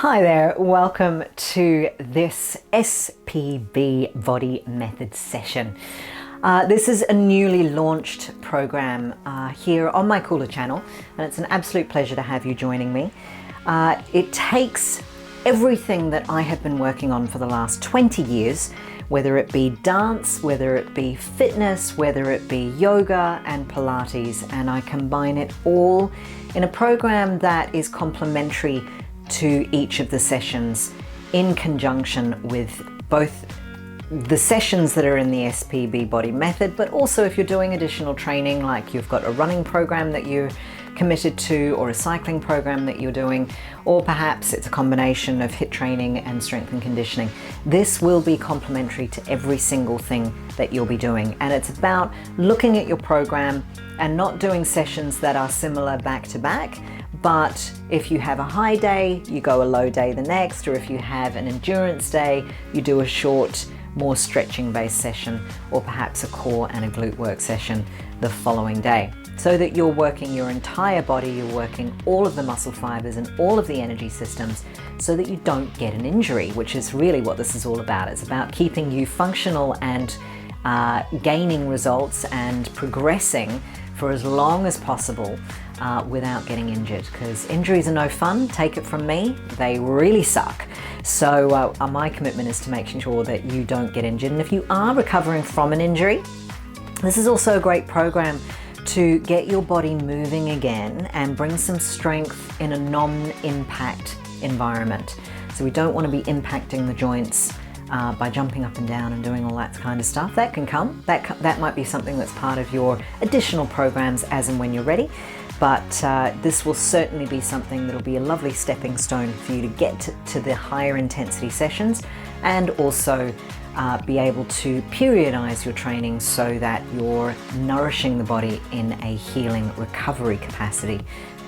Hi there, welcome to this SPB Body Method session. This is a newly launched program here on my Cooler channel, and it's an absolute pleasure to have you joining me. It takes everything that I have been working on for the last 20 years, whether it be dance, whether it be fitness, whether it be yoga and Pilates, and I combine it all in a program that is complementary to each of the sessions in conjunction with both the sessions that are in the SPB Body Method, but also if you're doing additional training, like you've got a running program that you're committed to or a cycling program that you're doing, or perhaps it's a combination of HIIT training and strength and conditioning. This will be complementary to every single thing that you'll be doing. And it's about looking at your program and not doing sessions that are similar back to back, but if you have a high day, you go a low day the next, or if you have an endurance day, you do a short, more stretching based session, or perhaps a core and a glute work session the following day, so that you're working your entire body, you're working all of the muscle fibers and all of the energy systems so that you don't get an injury, which is really what this is all about. It's about keeping you functional and gaining results and progressing for as long as possible without getting injured, because injuries are no fun. Take it from me, they really suck. So my commitment is to making sure that you don't get injured. And if you are recovering from an injury, this is also a great program to get your body moving again and bring some strength in a non-impact environment. So we don't want to be impacting the joints by jumping up and down and doing all that kind of stuff. That can come. That might be something that's part of your additional programs as and when you're ready. But this will certainly be something that'll be a lovely stepping stone for you to get to the higher intensity sessions, and also be able to periodize your training so that you're nourishing the body in a healing recovery capacity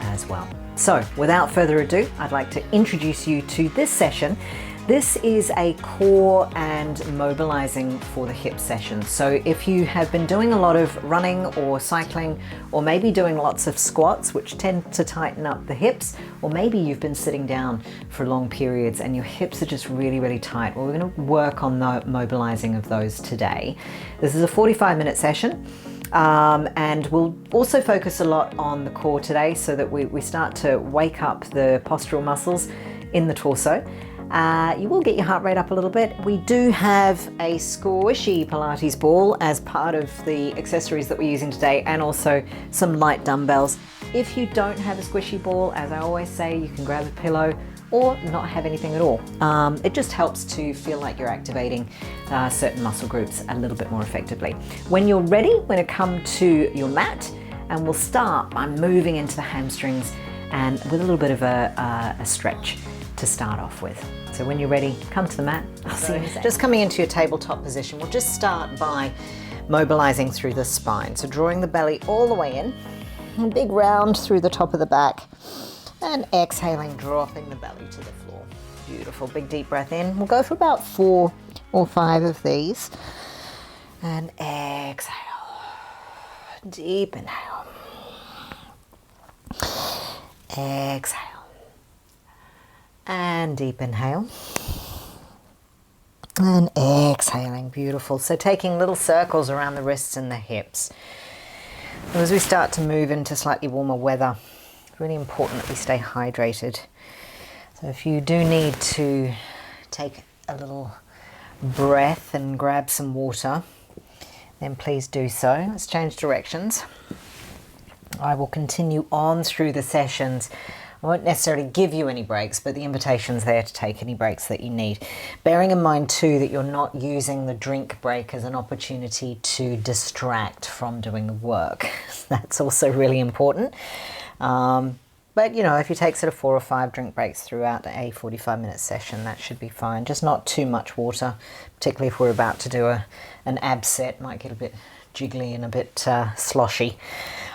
as well. So without further ado, I'd like to introduce you to this session. This is a core and mobilizing for the hip session. So if you have been doing a lot of running or cycling, or maybe doing lots of squats, which tend to tighten up the hips, or maybe you've been sitting down for long periods and your hips are just really, really tight, well, we're going to work on the mobilizing of those today. This is a 45-minute session. And we'll also focus a lot on the core today so that we start to wake up the postural muscles in the torso. You will get your heart rate up a little bit. We do have a squishy Pilates ball as part of the accessories that we're using today, and also some light dumbbells. If you don't have a squishy ball, as I always say, you can grab a pillow or not have anything at all. It just helps to feel like you're activating certain muscle groups a little bit more effectively. When you're ready, we're going to come to your mat, and we'll start by moving into the hamstrings and with a little bit of a stretch to start off with. So when you're ready, come to the mat. I'll see you in a second. Just coming into your tabletop position, we'll just start by mobilizing through the spine. So drawing the belly all the way in, a big round through the top of the back, and exhaling, dropping the belly to the floor. Beautiful, big deep breath in. We'll go for about 4 or 5 of these. And exhale, deep inhale. Exhale. And deep inhale. And exhaling, beautiful. So taking little circles around the wrists and the hips. And as we start to move into slightly warmer weather, it's really important that we stay hydrated. So if you do need to take a little breath and grab some water, then please do so. Let's change directions. I will continue on through the sessions. I won't necessarily give you any breaks, but the invitation's there to take any breaks that you need. Bearing in mind too that you're not using the drink break as an opportunity to distract from doing the work. That's also really important. But you know, if you take sort of 4 or 5 drink breaks throughout a 45-minute session, that should be fine. Just not too much water, particularly if we're about to do an ab set. Might get a bit jiggly and a bit sloshy.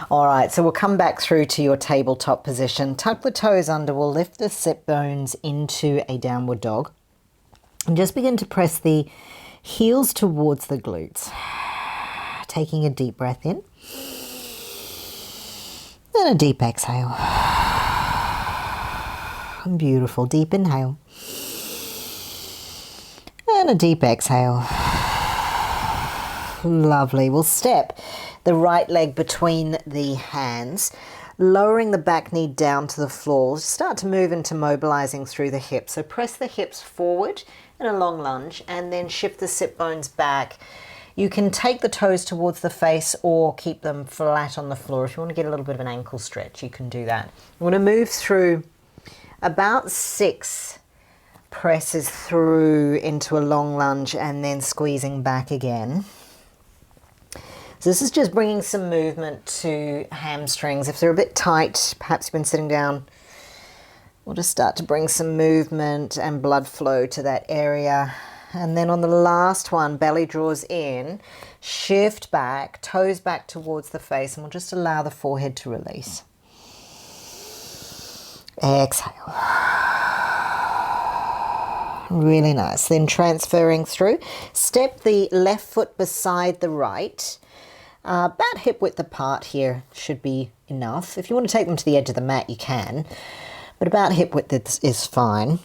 All right, so we'll come back through to your tabletop position. Tuck the toes under. We'll lift the sit bones into a downward dog. And just begin to press the heels towards the glutes. Taking a deep breath in. And a deep exhale. Beautiful. Deep inhale. And a deep exhale. Lovely. We'll step the right leg between the hands, lowering the back knee down to the floor. Start to move into mobilizing through the hips. So press the hips forward in a long lunge and then shift the sit bones back. You can take the toes towards the face or keep them flat on the floor. If you want to get a little bit of an ankle stretch, you can do that. I'm going to move through about 6 presses through into a long lunge and then squeezing back again. So this is just bringing some movement to hamstrings. If they're a bit tight, perhaps you've been sitting down, we'll just start to bring some movement and blood flow to that area. And then on the last one, belly draws in, shift back, toes back towards the face, and we'll just allow the forehead to release. Exhale. Really nice. Then transferring through, step the left foot beside the right. About hip width apart here should be enough. If you want to take them to the edge of the mat, you can, but about hip width is fine.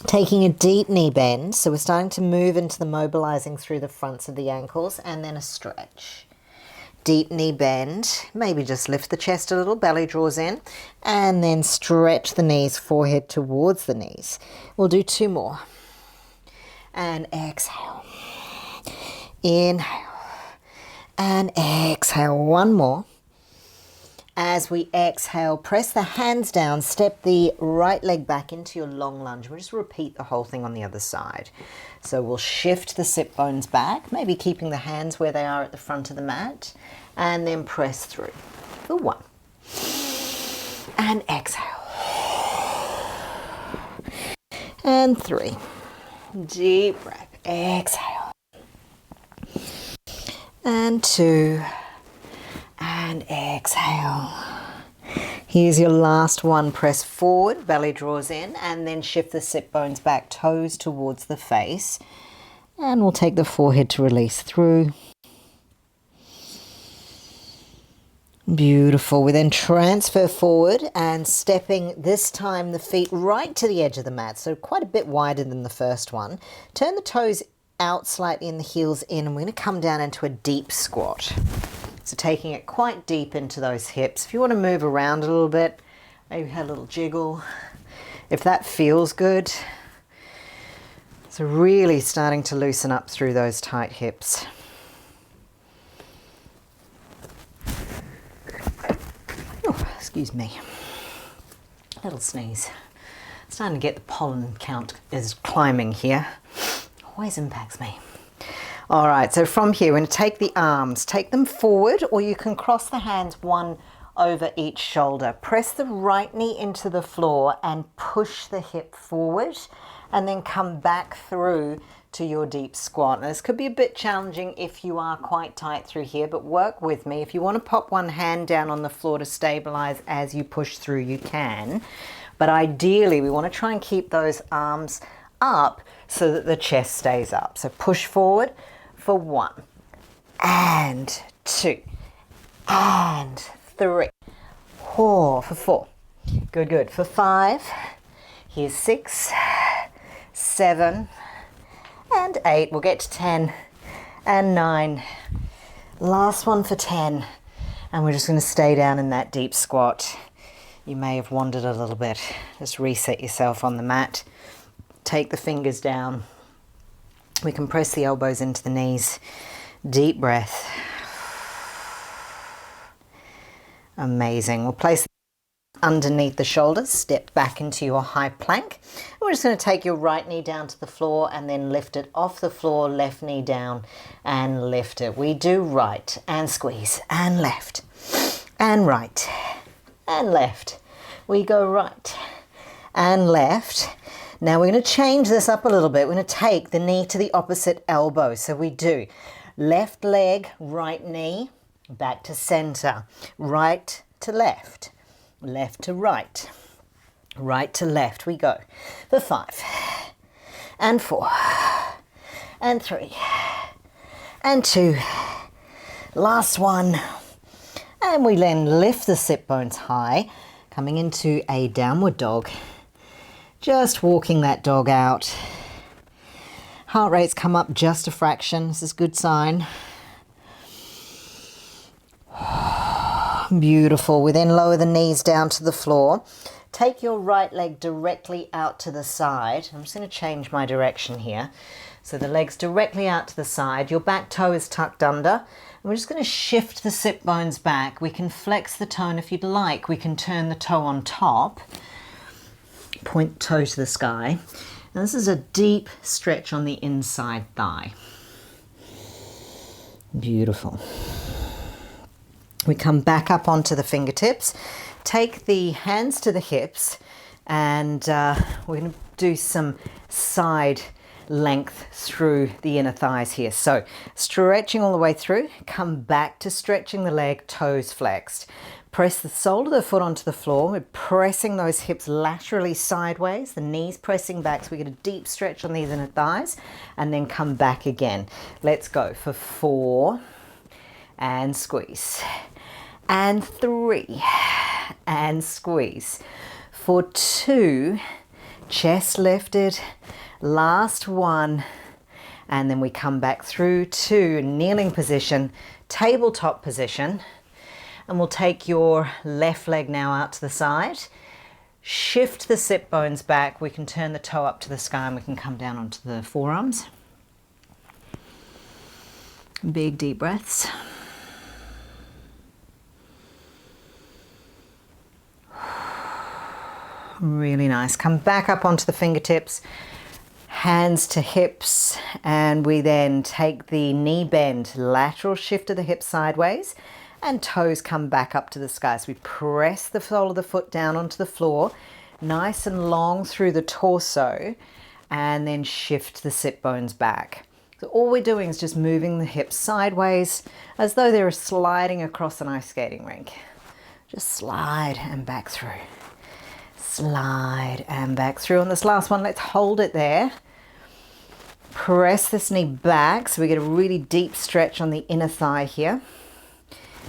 Taking a deep knee bend, so we're starting to move into the mobilizing through the fronts of the ankles, and then a stretch. Deep knee bend, maybe just lift the chest a little, belly draws in, and then stretch the knees, forehead towards the knees. We'll do 2 more. And exhale. Inhale. And exhale. 1 more. As we exhale, press the hands down, step the right leg back into your long lunge. We'll just repeat the whole thing on the other side. So we'll shift the sit bones back, maybe keeping the hands where they are at the front of the mat, and then press through for 1. And exhale. And 3. Deep breath. Exhale. And 2. And exhale. Here's your last one. Press forward, belly draws in, and then shift the sit bones back, toes towards the face. And we'll take the forehead to release through. Beautiful. We then transfer forward and stepping this time the feet right to the edge of the mat, so quite a bit wider than the first one. Turn the toes out slightly and the heels in, and we're going to come down into a deep squat. So taking it quite deep into those hips. If you want to move around a little bit, maybe have a little jiggle, if that feels good. So really starting to loosen up through those tight hips. Oh, excuse me. Little sneeze. Starting to get the pollen count is climbing here. Always impacts me. All right, so from here, we're going to take the arms, take them forward, or you can cross the hands one over each shoulder. Press the right knee into the floor and push the hip forward, and then come back through to your deep squat. Now, this could be a bit challenging if you are quite tight through here, but work with me. If you want to pop one hand down on the floor to stabilize as you push through, you can. But ideally, we want to try and keep those arms up so that the chest stays up. So push forward for 1 and 2 and 3, 4 for 4. Good, good. For 5, here's 6, 7 and 8. We'll get to 10 and 9. Last one for 10. And we're just going to stay down in that deep squat. You may have wandered a little bit. Just reset yourself on the mat. Take the fingers down. We can press the elbows into the knees. Deep breath. Amazing. We'll place underneath the shoulders. Step back into your high plank. We're just going to take your right knee down to the floor and then lift it off the floor. Left knee down and lift it. We do right and squeeze and left and right and left. We go right and left. Now we're going to change this up a little bit. We're going to take the knee to the opposite elbow. So we do left leg, right knee, back to center, right to left, left to right, right to left. We go for 5 and 4 and 3 and 2. Last one. And we then lift the sit bones high, coming into a downward dog. Just walking that dog out. Heart rate's come up just a fraction. This is a good sign. Beautiful. We then lower the knees down to the floor. Take your right leg directly out to the side. I'm just going to change my direction here. So the leg's directly out to the side. Your back toe is tucked under. And we're just going to shift the sit bones back. We can flex the toe, and if you'd like, we can turn the toe on top. Point toe to the sky. Now this is a deep stretch on the inside thigh. Beautiful. We come back up onto the fingertips. Take the hands to the hips, and we're going to do some side length through the inner thighs here. So stretching all the way through, come back to stretching the leg, toes flexed. Press the sole of the foot onto the floor. We're pressing those hips laterally sideways, the knees pressing back, so we get a deep stretch on these inner thighs, and then come back again. Let's go for 4, and squeeze, and 3, and squeeze. For 2, chest lifted, last 1, and then we come back through to kneeling position, tabletop position, and we'll take your left leg now out to the side, shift the sit bones back, we can turn the toe up to the sky, and we can come down onto the forearms. Big deep breaths. Really nice. Come back up onto the fingertips, hands to hips, and we then take the knee bend, lateral shift of the hips sideways, and toes come back up to the sky. So we press the sole of the foot down onto the floor, nice and long through the torso, and then shift the sit bones back. So all we're doing is just moving the hips sideways as though they were sliding across an ice skating rink. Just slide and back through. Slide and back through. On this last one, let's hold it there. Press this knee back so we get a really deep stretch on the inner thigh here.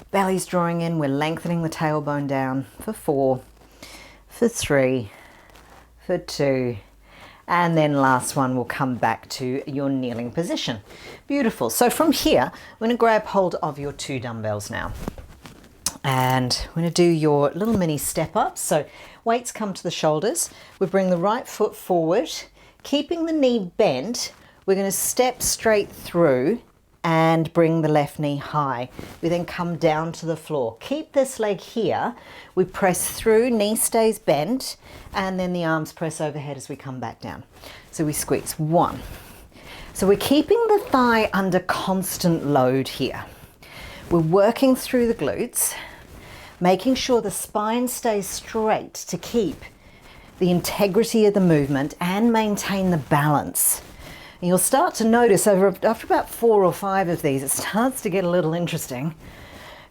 Belly's drawing in, we're lengthening the tailbone down for 4, for 3, for 2, and then last one, we'll come back to your kneeling position. Beautiful. So from here, we're going to grab hold of your 2 dumbbells now. And we're going to do your little mini step ups. So weights come to the shoulders. We bring the right foot forward, keeping the knee bent. We're going to step straight through and bring the left knee high. We then come down to the floor. Keep this leg here. We press through, knee stays bent, and then the arms press overhead as we come back down. So we squeeze. 1. So we're keeping the thigh under constant load here. We're working through the glutes, making sure the spine stays straight to keep the integrity of the movement and maintain the balance. And you'll start to notice after about 4 or 5 of these, it starts to get a little interesting.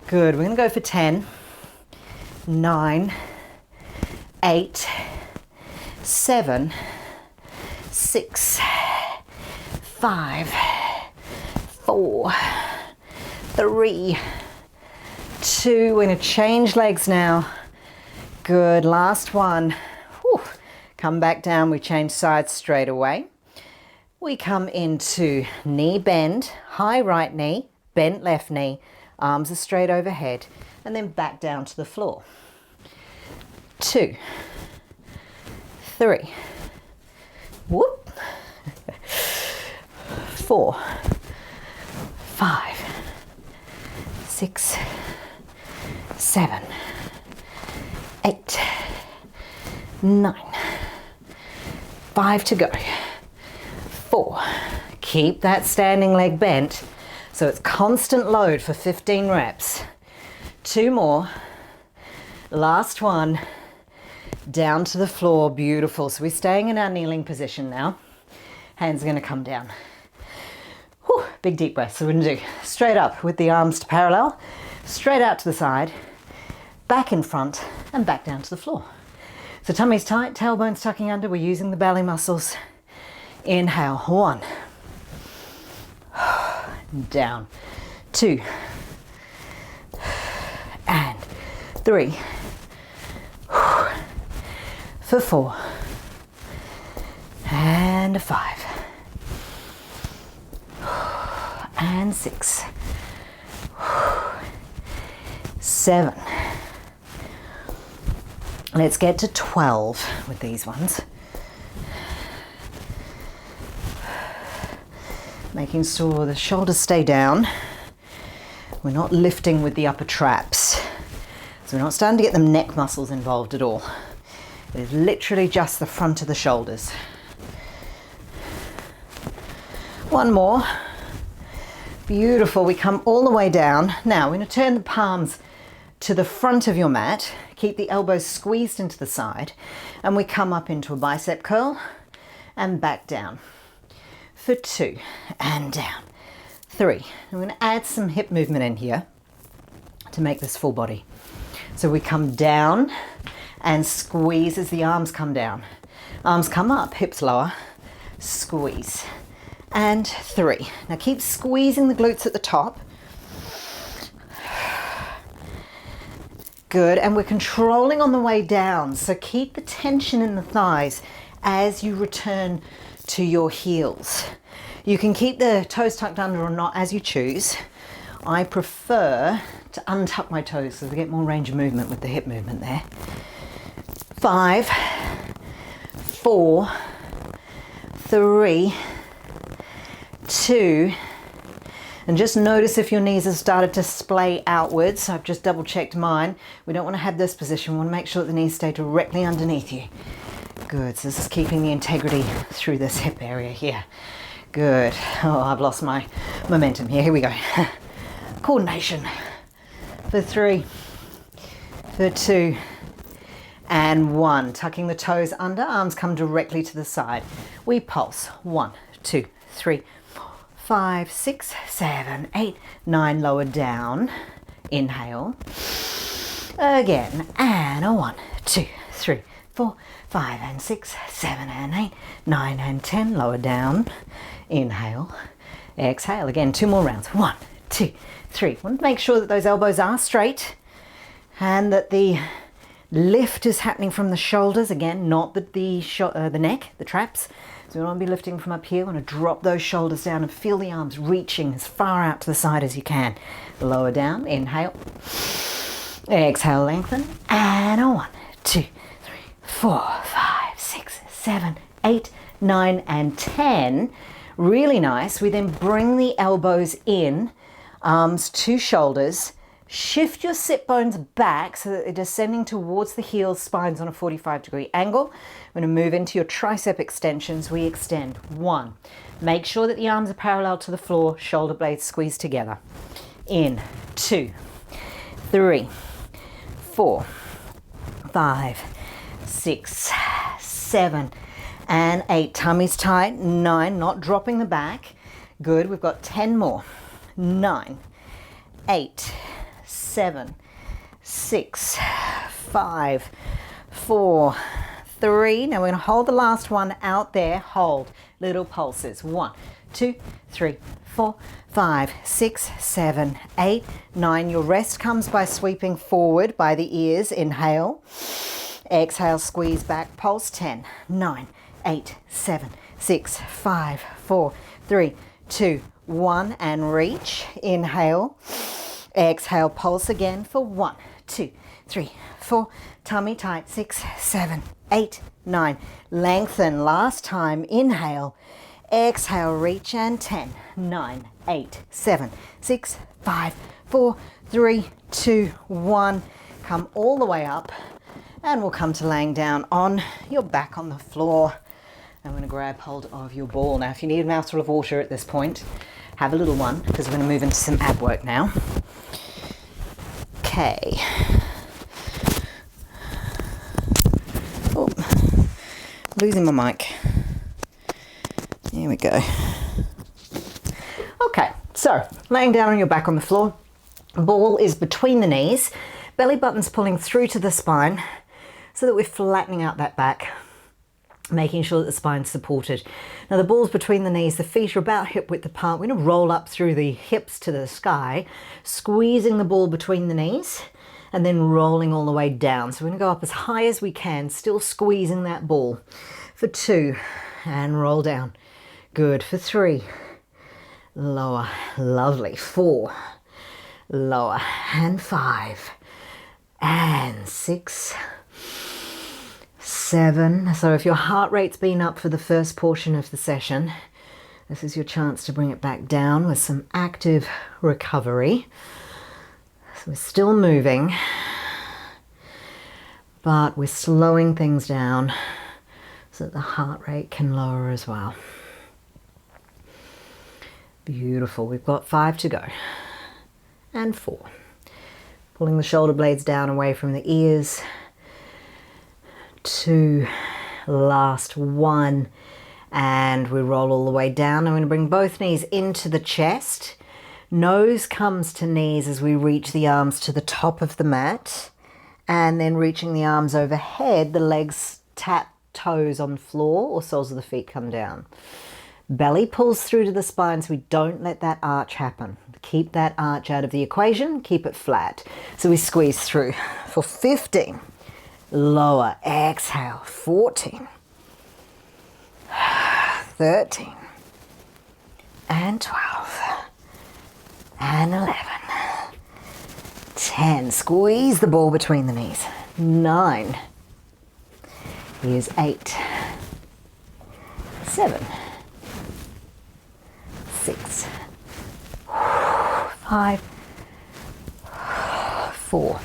Good. We're going to go for 10, 9, 8, 7, 6, 5, 4, 3, 2. We're going to change legs now. Good. Last one. Whew. Come back down. We change sides straight away. We come into knee bend, high right knee, bent left knee, arms are straight overhead, and then back down to the floor. 2, 3, whoop, 4, 5, 6, 7, 8, 9, 5 to go. 4. Keep that standing leg bent so it's constant load for 15 reps. 2 more. Last one. Down to the floor. Beautiful. So we're staying in our kneeling position now. Hands are going to come down. Whew, big deep breath. So we're going to do straight up with the arms to parallel, straight out to the side, back in front, and back down to the floor. So tummy's tight, tailbone's tucking under. We're using the belly muscles. Inhale. 1. Down. 2. And 3. For 4. and a 5. And 6. 7. Let's get to 12 with these ones. Making sure the shoulders stay down. We're not lifting with the upper traps. So we're not starting to get the neck muscles involved at all. It is literally just the front of the shoulders. One more. Beautiful. We come all the way down. Now we're going to turn the palms to the front of your mat. Keep the elbows squeezed into the side. And we come up into a bicep curl and back down. For 2 and down. 3. I'm going to add some hip movement in here to make this full body. So we come down and squeeze as the arms come down. Arms come up, hips lower, squeeze. And 3. Now keep squeezing the glutes at the top. Good, and we're controlling on the way down. So keep the tension in the thighs as you return to your heels. You can keep the toes tucked under or not as you choose. I prefer to untuck my toes so we get more range of movement with the hip movement there. 5, 4, 3, 2, and just notice if your knees have started to splay outwards. I've just double checked mine. We don't want to have this position. We want to make sure that the knees stay directly underneath you. Good, so this is keeping the integrity through this hip area here. Good. Oh, I've lost my momentum here. Here we go. Coordination. For 3, for 2, and 1. Tucking the toes under, arms come directly to the side. We pulse. 1, 2, 3, 4, 5, 6, 7, 8, 9. Lower down. Inhale. Again. And a 1, 2, 3, 4, 5, and 6, 7, and 8, 9, and 10. Lower down. Inhale. Exhale. Again, 2 more rounds. 1, 2, 3. Want to make sure that those elbows are straight and that the lift is happening from the shoulders. Again, not the neck, the traps. So we don't want to be lifting from up here. We want to drop those shoulders down and feel the arms reaching as far out to the side as you can. Lower down. Inhale. Exhale, lengthen. And a 1, 2, 3, 4, 5, 6, 7, 8, 9, and 10. Really nice. We then bring the elbows in, arms to shoulders. Shift your sit bones back so that they're descending towards the heels, spines on a 45-degree angle. We're going to move into your tricep extensions. We extend. 1. Make sure that the arms are parallel to the floor, shoulder blades squeezed together. In. 2, 3, 4, 5, 6, 7, and 8. Tummy's tight. 9, not dropping the back. Good. We've got 10 more. 9, 8, 7, 6, 5, 4, 3. Now we're going to hold the last one out there. Hold. Little pulses. 1, 2, 3, 4, 5, 6, 7, 8, 9. Your rest comes by sweeping forward by the ears. Inhale. Exhale, squeeze back. Pulse. 10, 9, 8, 7, 6, 5, 4, 3, 2, 1. And reach. Inhale. Exhale, pulse again for 1, 2, 3, 4. Tummy tight. 6, 7, 8, 9. Lengthen. Last time. Inhale. Exhale, reach, and 10, 9, 8, 7, 6, 5, 4, 3, 2, 1. Come all the way up, and we'll come to laying down on your back on the floor. I'm going to grab hold of your ball. Now, if you need a mouthful of water at this point, have a little one, because we're going to move into some ab work now. Okay. Oh, losing my mic. Here we go. Okay, so laying down on your back on the floor. Ball is between the knees. Belly button's pulling through to the spine so that we're flattening out that back, making sure that the spine's supported. Now the ball's between the knees, the feet are about hip width apart. We're going to roll up through the hips to the sky, squeezing the ball between the knees and then rolling all the way down. So we're going to go up as high as we can, still squeezing that ball for 2 and roll down. Good for 3. Lower, lovely. 4, lower, and 5, and 6, 7. So if your heart rate's been up for the first portion of the session, this is your chance to bring it back down with some active recovery. So we're still moving, but we're slowing things down so that the heart rate can lower as well. Beautiful. We've got 5 to go. And 4. Pulling the shoulder blades down away from the ears. 2. Last 1. And we roll all the way down. I'm going to bring both knees into the chest. Nose comes to knees as we reach the arms to the top of the mat. And then reaching the arms overhead, the legs tap toes on the floor or soles of the feet come down. Belly pulls through to the spine, so we don't let that arch happen. Keep that arch out of the equation, keep it flat. So we squeeze through for 15. Lower, exhale, 14. 13. And 12. And 11. 10. Squeeze the ball between the knees. 9. Here's 8. 7. 6, 5, 4,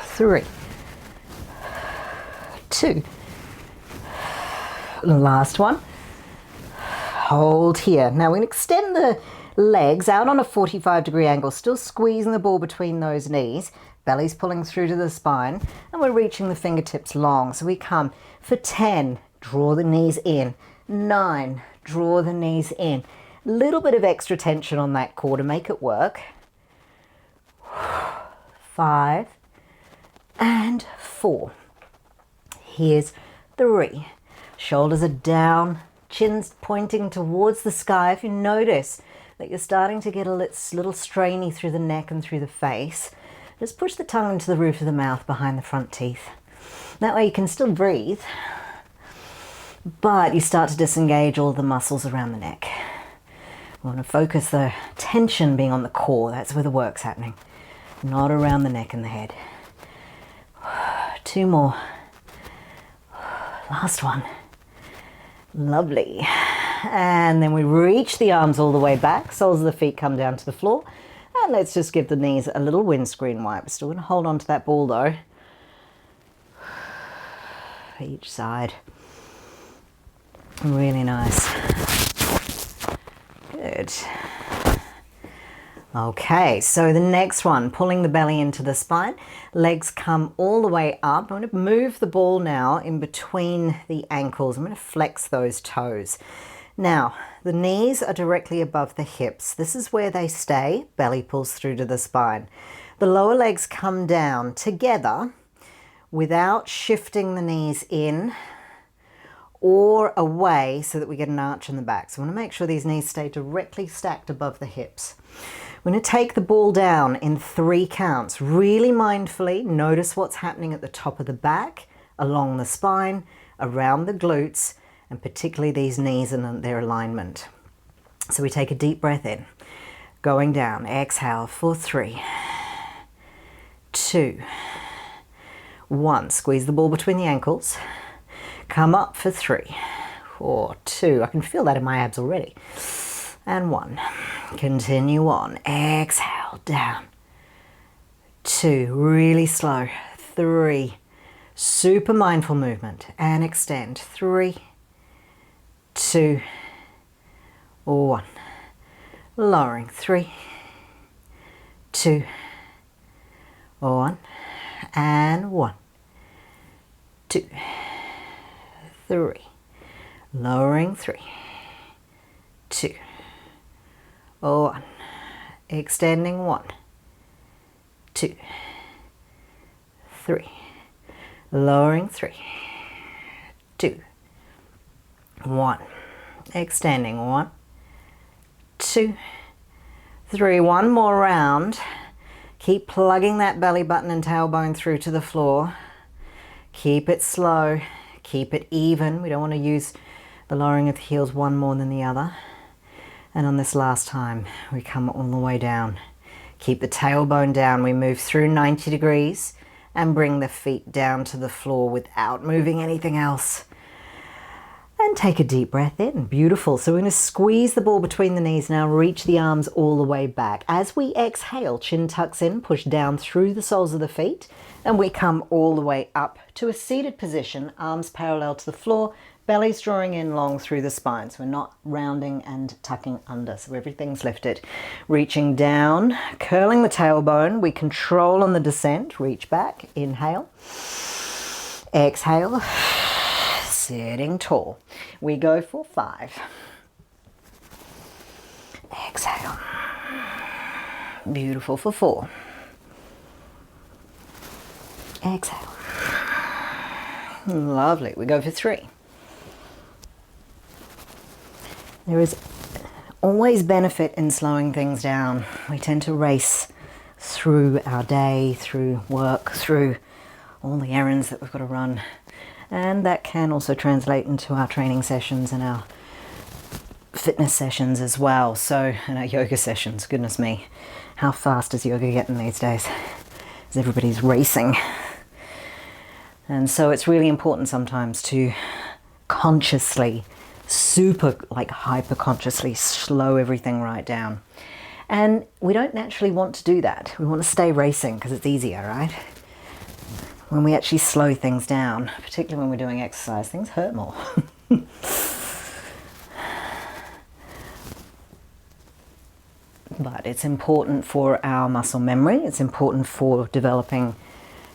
3, 2. Last one. Hold here. Now we're going to extend the legs out on a 45-degree angle, still squeezing the ball between those knees. Belly's pulling through to the spine, and we're reaching the fingertips long. So we come for 10, draw the knees in. 9, draw the knees in. Little bit of extra tension on that core to make it work. 5 and 4. Here's 3. Shoulders are down, chin's pointing towards the sky. If you notice that you're starting to get a little strainy through the neck and through the face, just push the tongue into the roof of the mouth behind the front teeth. That way you can still breathe, but you start to disengage all the muscles around the neck. We want to focus the tension being on the core. That's where the work's happening, not around the neck and the head. 2 more. Last one. Lovely. And then we reach the arms all the way back. Soles of the feet come down to the floor. And let's just give the knees a little windscreen wipe. We're still going to hold on to that ball though. Each side. Really nice. Good. Okay, so the next one, pulling the belly into the spine. Legs come all the way up. I'm going to move the ball now in between the ankles. I'm going to flex those toes. Now, the knees are directly above the hips. This is where they stay. Belly pulls through to the spine. The lower legs come down together without shifting the knees in or away so that we get an arch in the back. So I want to make sure these knees stay directly stacked above the hips. We're going to take the ball down in 3 counts. Really mindfully notice what's happening at the top of the back, along the spine, around the glutes, and particularly these knees and their alignment. So we take a deep breath in, going down. Exhale for 3, 2, 1. Squeeze the ball between the ankles. Come up for 3, 4, 2. I can feel that in my abs already. And 1. Continue on. Exhale, down. 2, really slow. 3, super mindful movement. And extend. 3, 2, 1. Lowering. 3, 2, 1. And 1, 2, 3. Lowering. 3, 2, 1. Extending. 1, 2, 3. Lowering. 3, 2, 1. Extending. 1, 2, 3. One more round. Keep plugging that belly button and tailbone through to the floor. Keep it slow. Keep it even. We don't want to use the lowering of the heels one more than the other. And on this last time, we come all the way down. Keep the tailbone down. We move through 90 degrees and bring the feet down to the floor without moving anything else. And take a deep breath in. Beautiful. So we're going to squeeze the ball between the knees now. Reach the arms all the way back. As we exhale, chin tucks in, push down through the soles of the feet. And we come all the way up to a seated position, arms parallel to the floor, belly's drawing in long through the spine. So we're not rounding and tucking under. So everything's lifted. Reaching down, curling the tailbone. We control on the descent. Reach back. Inhale. Exhale. Sitting tall. We go for 5. Exhale. Beautiful for 4. Exhale. Lovely. We go for 3. There is always benefit in slowing things down. We tend to race through our day, through work, through all the errands that we've got to run. And that can also translate into our training sessions and our fitness sessions as well. So, and our yoga sessions, goodness me. How fast is yoga getting these days? As everybody's racing. And so it's really important sometimes to consciously, hyper consciously slow everything right down. And we don't naturally want to do that. We want to stay racing because it's easier, right? When we actually slow things down, particularly when we're doing exercise, things hurt more. But it's important for our muscle memory. It's important for developing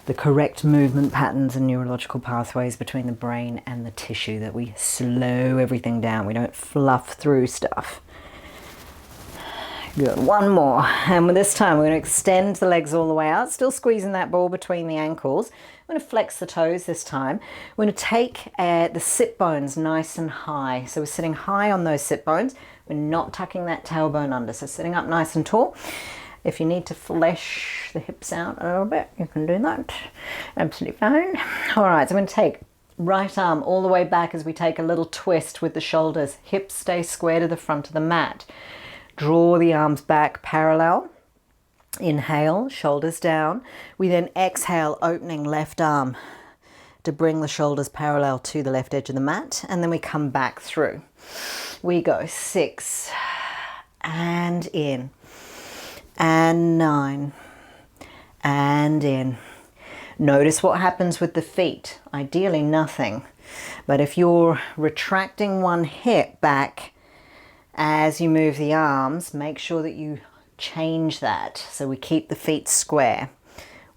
the correct movement patterns and neurological pathways between the brain and the tissue, that we slow everything down. We don't fluff through stuff. Good. One more. And with this time, we're going to extend the legs all the way out, still squeezing that ball between the ankles. I'm going to flex the toes this time. We're going to take the sit bones nice and high. So we're sitting high on those sit bones. We're not tucking that tailbone under. So sitting up nice and tall. If you need to flesh the hips out a little bit, you can do that. Absolutely fine. All right, so I'm going to take right arm all the way back as we take a little twist with the shoulders. Hips stay square to the front of the mat. Draw the arms back parallel. Inhale, shoulders down. We then exhale, opening left arm to bring the shoulders parallel to the left edge of the mat. And then we come back through. We go 6 and in and 9 and in. Notice what happens with the feet. Ideally nothing. But if you're retracting one hip back as you move the arms, make sure that you change that. So we keep the feet square.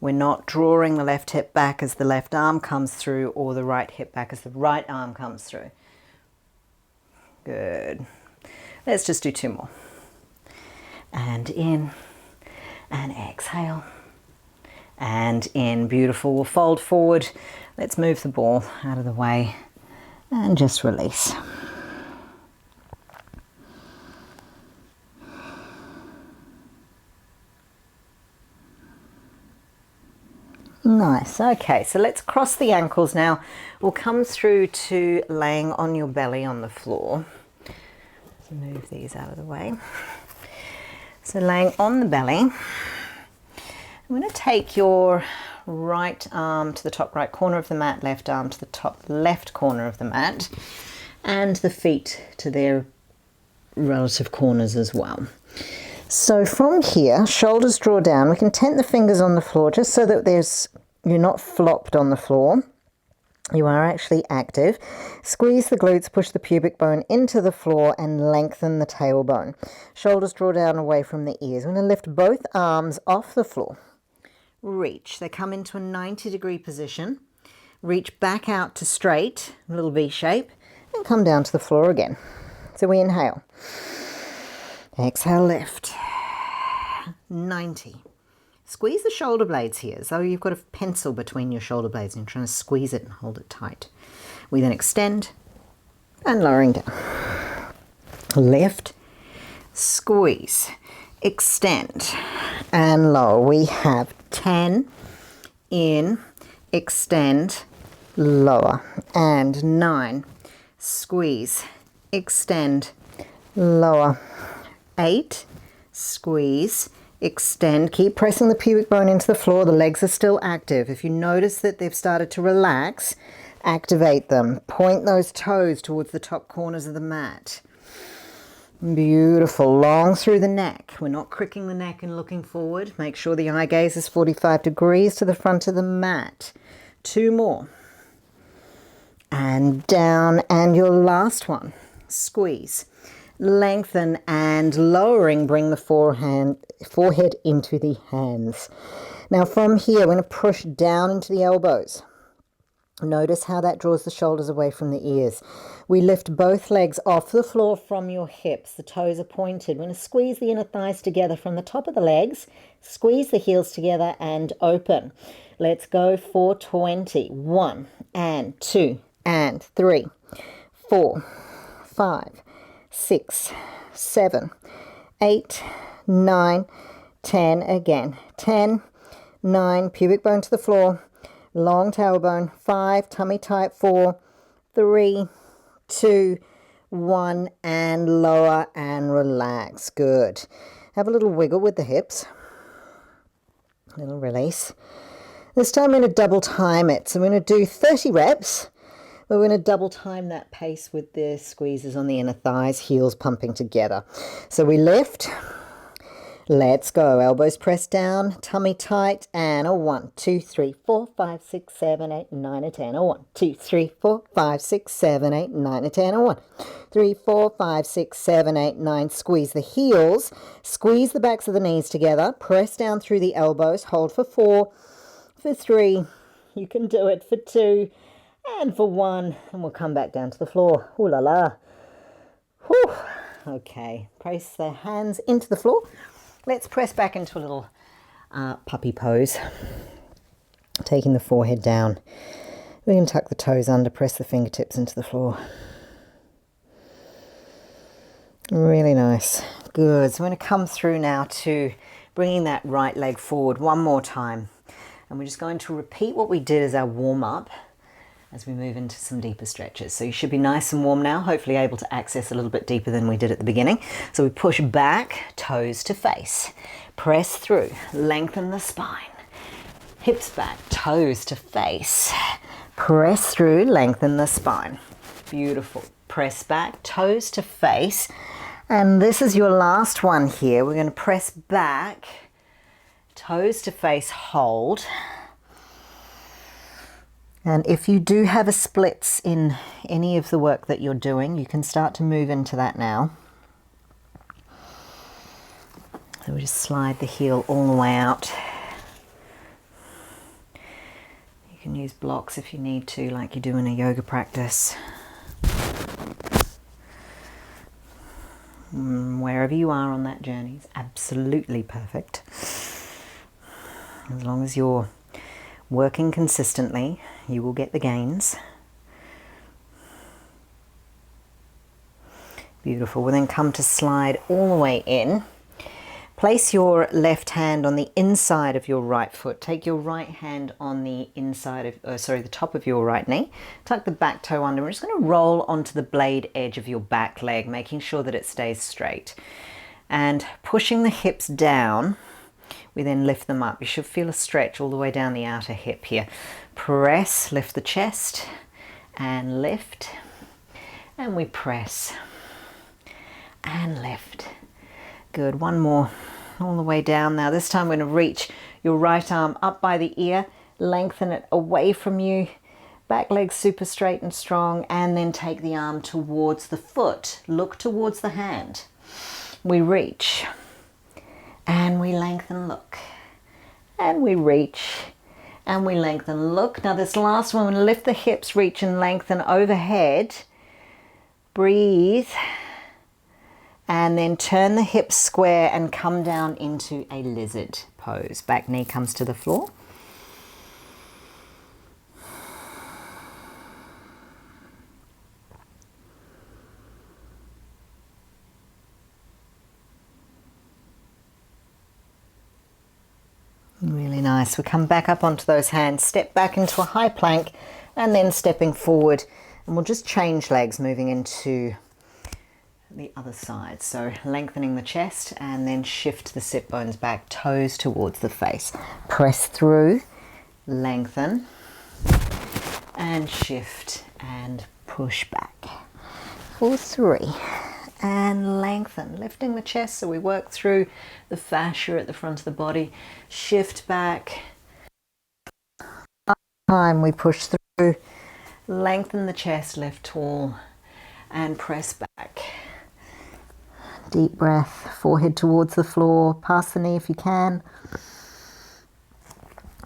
We're not drawing the left hip back as the left arm comes through, or the right hip back as the right arm comes through. Good. Let's just do 2 more. And in, and exhale, and in. Beautiful. We'll fold forward. Let's move the ball out of the way and just release. Nice. Okay, so let's cross the ankles now. We'll come through to laying on your belly on the floor. Let's move these out of the way. So laying on the belly, I'm going to take your right arm to the top right corner of the mat, left arm to the top left corner of the mat, and the feet to their relative corners as well. So from here, shoulders draw down. We can tent the fingers on the floor just so that you're not flopped on the floor. You are actually active. Squeeze the glutes, push the pubic bone into the floor and lengthen the tailbone. Shoulders draw down away from the ears. We're going to lift both arms off the floor. Reach. They come into a 90-degree position. Reach back out to straight, a little V shape, and come down to the floor again. So we inhale. Exhale, lift. 90. Squeeze the shoulder blades here, as though you've got a pencil between your shoulder blades and you're trying to squeeze it and hold it tight. We then extend and lowering down. Lift, squeeze, extend and lower. We have 10 in, extend lower, and 9, squeeze, extend, lower, 8, squeeze, extend. Keep pressing the pubic bone into the floor. The legs are still active. If you notice that they've started to relax, activate them. Point those toes towards the top corners of the mat. Beautiful. Long through the neck. We're not cricking the neck and looking forward. Make sure the eye gaze is 45 degrees to the front of the mat. 2 more. And down. And your last one. Squeeze. Lengthen and lowering. Bring the forehead into the hands. Now from here, we're going to push down into the elbows. Notice how that draws the shoulders away from the ears. We lift both legs off the floor from your hips. The toes are pointed. We're going to squeeze the inner thighs together from the top of the legs. Squeeze the heels together and open. Let's go for 20. 1 and 2 and 3, 4, 5, 6, 7, 8, 9, 10 again. 10, 9, pubic bone to the floor. Long tailbone, 5, tummy tight, 4, 3, 2, 1, and lower and relax. Good. Have a little wiggle with the hips. A little release. This time I'm going to double time it. So we're going to do 30 reps. We're going to double time that pace with the squeezes on the inner thighs, heels pumping together. So we lift. Let's go. Elbows pressed down, tummy tight, and a 1, 2, 3, 4, 5, 6, 7, 8, 9, and 10. A 1, 2, 3, 4, 5, 6, 7, 8, 9, and 10. A 1, 3, 4, 5, 6, 7, 8, 9. Squeeze the heels. Squeeze the backs of the knees together. Press down through the elbows. Hold for 4, for 3. You can do it for 2, and for 1. And we'll come back down to the floor. Ooh la la. Whew. Okay. Press the hands into the floor. Let's press back into a little puppy pose. Taking the forehead down. We can tuck the toes under, press the fingertips into the floor. Really nice. Good. So I'm going to come through now to bringing that right leg forward one more time. And we're just going to repeat what we did as our warm-up as we move into some deeper stretches. So you should be nice and warm now, hopefully able to access a little bit deeper than we did at the beginning. So we push back, toes to face. Press through, lengthen the spine. Hips back, toes to face. Press through, lengthen the spine. Beautiful. Press back, toes to face. And this is your last one here. We're going to press back, toes to face, hold. And if you do have a splits in any of the work that you're doing, you can start to move into that now. So we just slide the heel all the way out. You can use blocks if you need to, like you do in a yoga practice. Wherever you are on that journey is absolutely perfect. As long as you're working consistently, you will get the gains. Beautiful. We'll then come to slide all the way in. Place your left hand on the inside of your right foot. Take your right hand on the inside of, the top of your right knee. Tuck the back toe under. We're just going to roll onto the blade edge of your back leg, making sure that it stays straight. And pushing the hips down, we then lift them up. You should feel a stretch all the way down the outer hip here. Press, lift the chest, and lift. And we press, and lift. Good, one more, all the way down. Now this time we're going to reach your right arm up by the ear, lengthen it away from you, back leg super straight and strong, and then take the arm towards the foot. Look towards the hand. We reach, and we lengthen, look, and we reach, and we lengthen, look. Now this last one, we're going to lift the hips, reach and lengthen overhead. Breathe. And then turn the hips square and come down into a lizard pose. Back knee comes to the floor. Really nice. We come back up onto those hands, step back into a high plank, and then stepping forward, and we'll just change legs, moving into the other side. So lengthening the chest and then shift the sit bones back, toes towards the face. Press through, lengthen, and shift and push back for 3. And lengthen, lifting the chest so we work through the fascia at the front of the body. Shift back. Time we push through, lengthen the chest, lift tall, and press back. Deep breath, forehead towards the floor, past the knee if you can.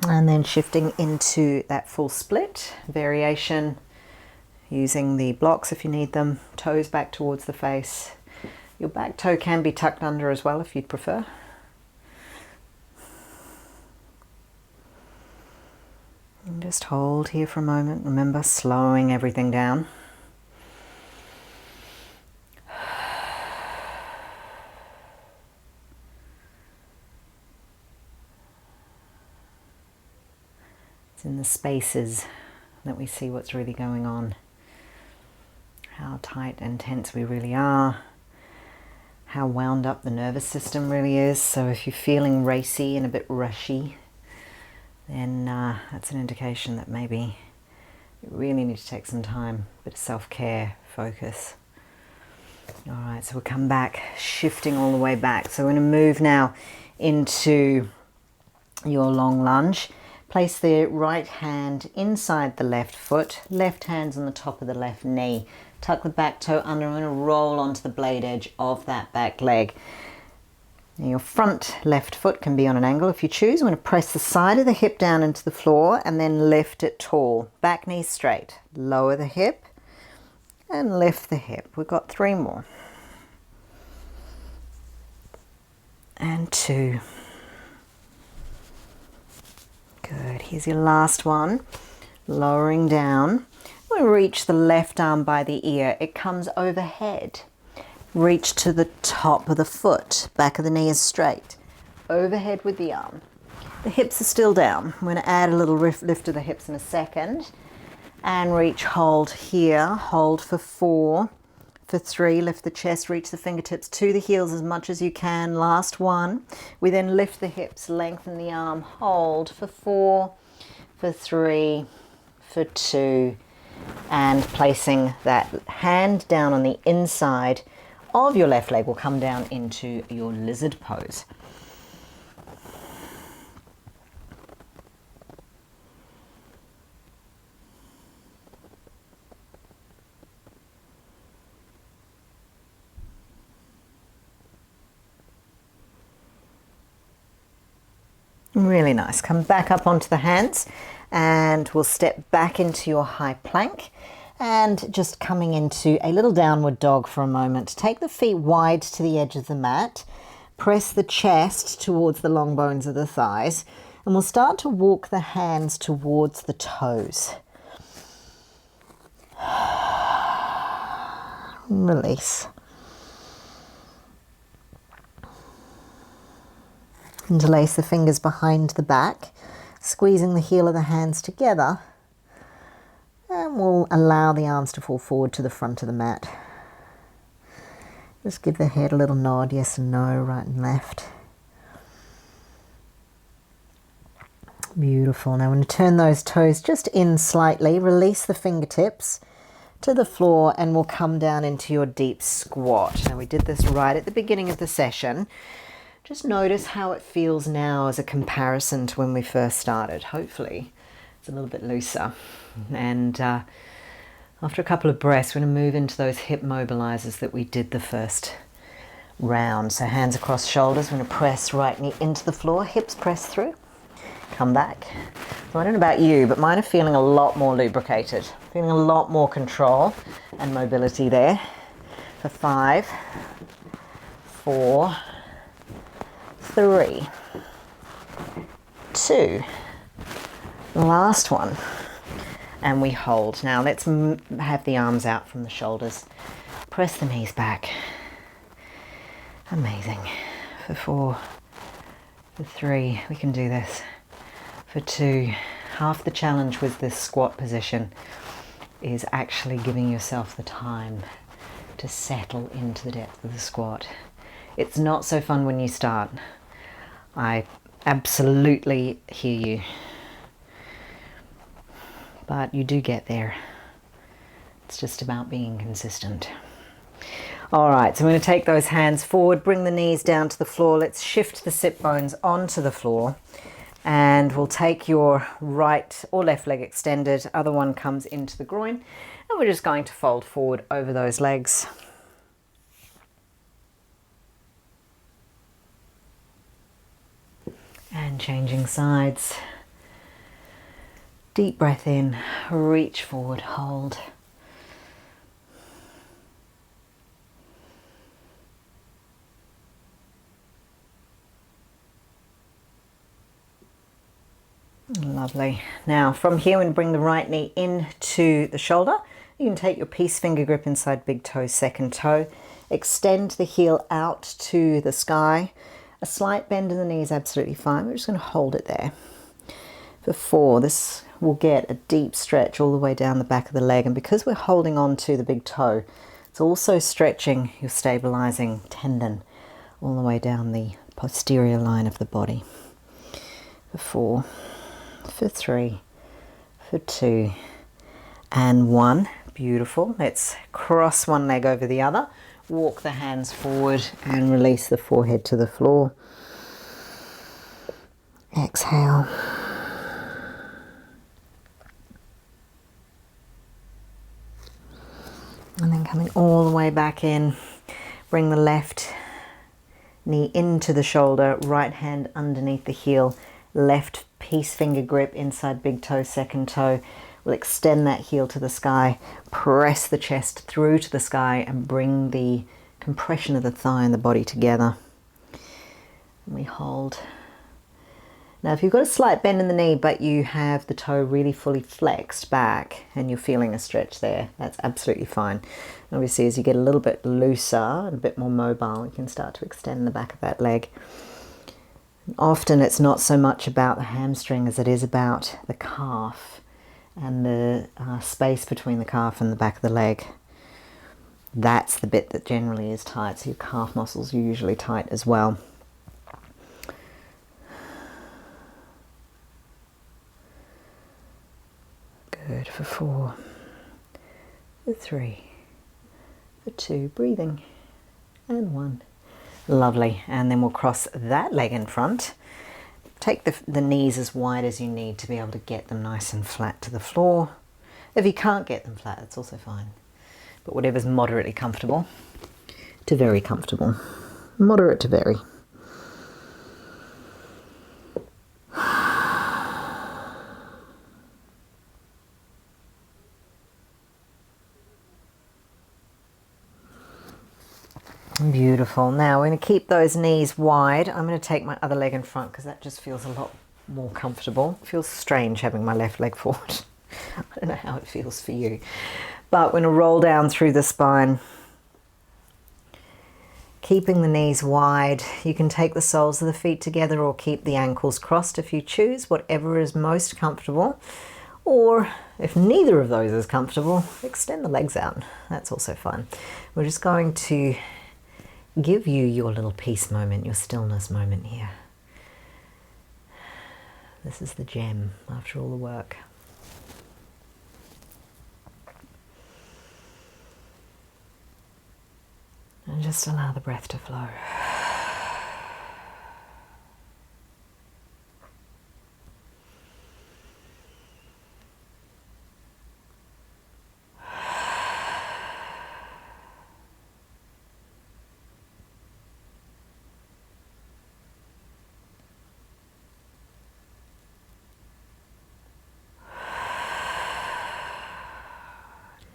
And then shifting into that full split variation, using the blocks if you need them, toes back towards the face. Your back toe can be tucked under as well if you'd prefer. And just hold here for a moment. Remember, slowing everything down. It's in the spaces that we see what's really going on. How tight and tense we really are. How wound up the nervous system really is. So if you're feeling racy and a bit rushy, then that's an indication that maybe you really need to take some time, a bit of self-care, focus. All right, so we'll come back, shifting all the way back. So we're going to move now into your long lunge. Place the right hand inside the left foot, left hand's on the top of the left knee. Tuck the back toe under. I'm going to roll onto the blade edge of that back leg. Now your front left foot can be on an angle if you choose. I'm going to press the side of the hip down into the floor and then lift it tall. Back knee straight. Lower the hip and lift the hip. We've got 3 more. And 2. Good. Here's your last one. Lowering down. We reach the left arm by the ear. It comes overhead. Reach to the top of the foot. Back of the knee is straight. Overhead with the arm. The hips are still down. I'm going to add a little lift to the hips in a second. And reach, hold here. Hold for 4. For 3, lift the chest, reach the fingertips to the heels as much as you can. Last one. We then lift the hips, lengthen the arm, hold for 4, for 3, for 2, and placing that hand down on the inside of your left leg will come down into your lizard pose. Really nice. Come back up onto the hands and we'll step back into your high plank and just coming into a little downward dog for a moment. Take the feet wide to the edge of the mat. Press the chest towards the long bones of the thighs and we'll start to walk the hands towards the toes. Release. Interlace the fingers behind the back, squeezing the heel of the hands together, and we'll allow the arms to fall forward to the front of the mat. Just give the head a little nod, yes and no, right and left. Beautiful. Now I'm going to turn those toes just in slightly, release the fingertips to the floor, and we'll come down into your deep squat. Now we did this right at the beginning of the session. Just notice how it feels now as a comparison to when we first started. Hopefully it's a little bit looser. And after a couple of breaths, we're going to move into those hip mobilizers that we did the first round. So hands across shoulders, we're going to press right knee into the floor, hips press through, come back. So I don't know about you, but mine are feeling a lot more lubricated, feeling a lot more control and mobility there. For 5, 4, 3, 2, last one, and we hold. Now let's have the arms out from the shoulders, press the knees back. Amazing. For 4, for 3, we can do this. For 2, Half the challenge with this squat position is actually giving yourself the time to settle into the depth of the squat. It's not so fun when you start. I absolutely hear you. But you do get there. It's just about being consistent. All right, so I'm going to take those hands forward, bring the knees down to the floor. Let's shift the sit bones onto the floor. And we'll take your right or left leg extended. Other one comes into the groin. And we're just going to fold forward over those legs. And changing sides. Deep breath in, reach forward, hold. Lovely. Now from here, we're going to bring the right knee into the shoulder. You can take your peace finger grip inside big toe, second toe. Extend the heel out to the sky. A slight bend in the knee is absolutely fine. We're just going to hold it there. For 4, this will get a deep stretch all the way down the back of the leg. And because we're holding on to the big toe, it's also stretching your stabilizing tendon all the way down the posterior line of the body. For 4. For 3, for 2, and 1. Beautiful. Let's cross one leg over the other. Walk the hands forward and release the forehead to the floor. Exhale. And then coming all the way back in, bring the left knee into the shoulder, right hand underneath the heel, left peace finger grip inside big toe, second toe. We'll extend that heel to the sky, press the chest through to the sky and bring the compression of the thigh and the body together. And we hold. Now if you've got a slight bend in the knee but you have the toe really fully flexed back and you're feeling a stretch there, that's absolutely fine. Obviously as you get a little bit looser and a bit more mobile, you can start to extend the back of that leg. Often it's not so much about the hamstring as it is about the calf and the space between the calf and the back of the leg. That's the bit that generally is tight, so your calf muscles are usually tight as well. Good. For 4, for 3, for 2, breathing, and 1. Lovely. And then we'll cross that leg in front. Take the knees as wide as you need to be able to get them nice and flat to the floor. If you can't get them flat, that's also fine. But whatever's moderately comfortable to very comfortable. Moderate to very. Beautiful. Now we're going to keep those knees wide. I'm going to take my other leg in front because that just feels a lot more comfortable. It feels strange having my left leg forward. I don't know how it feels for you. But we're going to roll down through the spine. Keeping the knees wide. You can take the soles of the feet together or keep the ankles crossed if you choose, whatever is most comfortable. Or if neither of those is comfortable, extend the legs out. That's also fine. We're just going to give you your little peace moment, your stillness moment here. This is the gem after all the work. And just allow the breath to flow.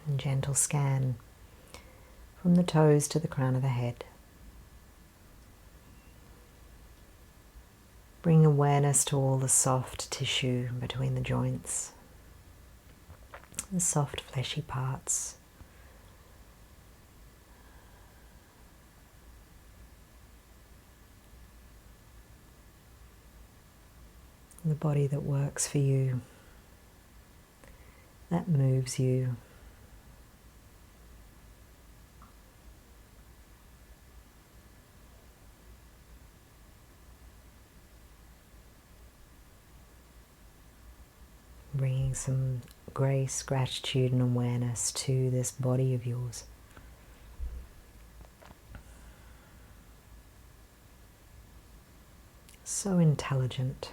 And gentle scan from the toes to the crown of the head. Bring awareness to all the soft tissue between the joints, the soft fleshy parts. The body that works for you. that moves you. Bringing some grace, gratitude and awareness to this body of yours. So intelligent.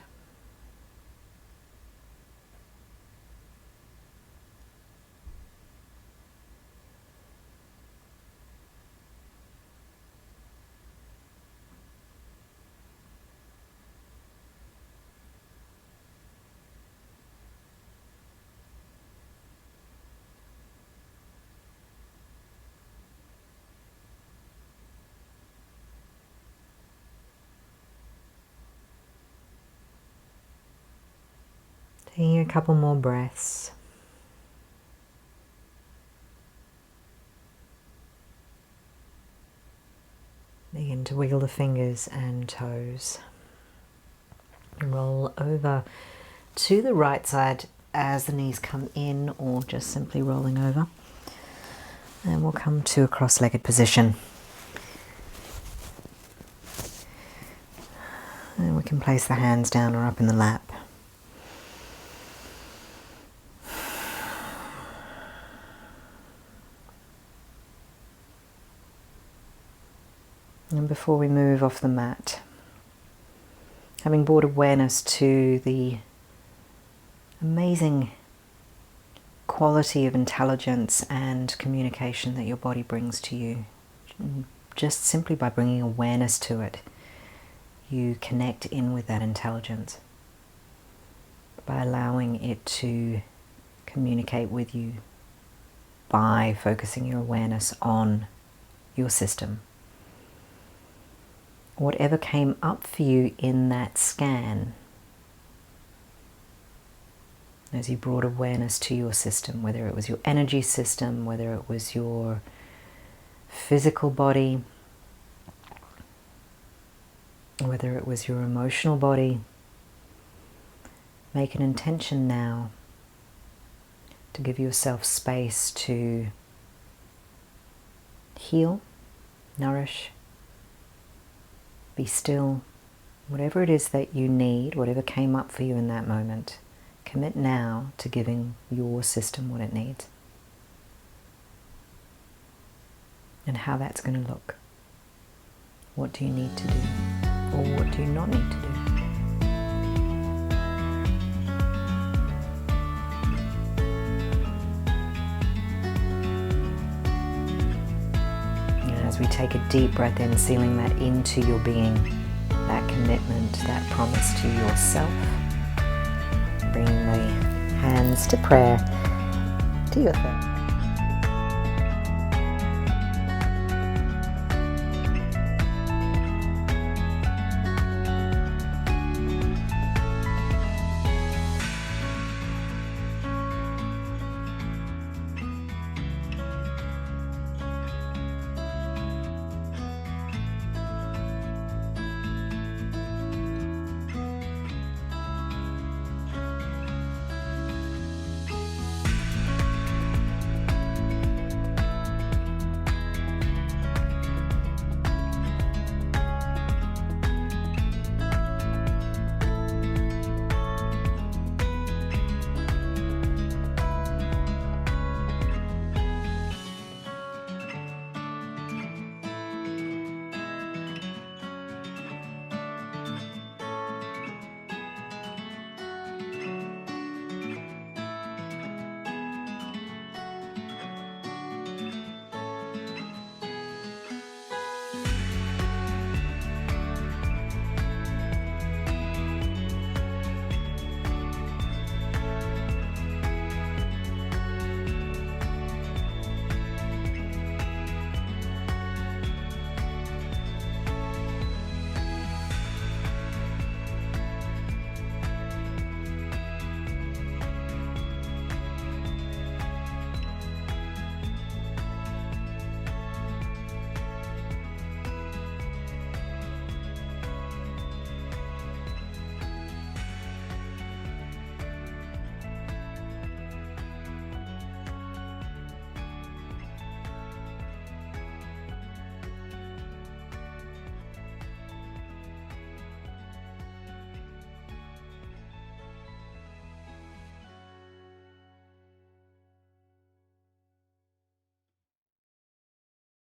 Taking a couple more breaths. Begin to wiggle the fingers and toes. Roll over to the right side as the knees come in, or just simply rolling over. And we'll come to a cross-legged position. And we can place the hands down or up in the lap. And before we move off the mat, having brought awareness to the amazing quality of intelligence and communication that your body brings to you, just simply by bringing awareness to it, you connect in with that intelligence by allowing it to communicate with you by focusing your awareness on your system. Whatever came up for you in that scan, as you brought awareness to your system, whether it was your energy system, whether it was your physical body, whether it was your emotional body, make an intention now to give yourself space to heal, nourish, be still, whatever it is that you need, whatever came up for you in that moment. Commit now to giving your system what it needs. And how that's going to look. What do you need to do? Or what do you not need to do? As we take a deep breath in, sealing that into your being, that commitment, that promise to yourself. Bringing the hands to prayer to your third.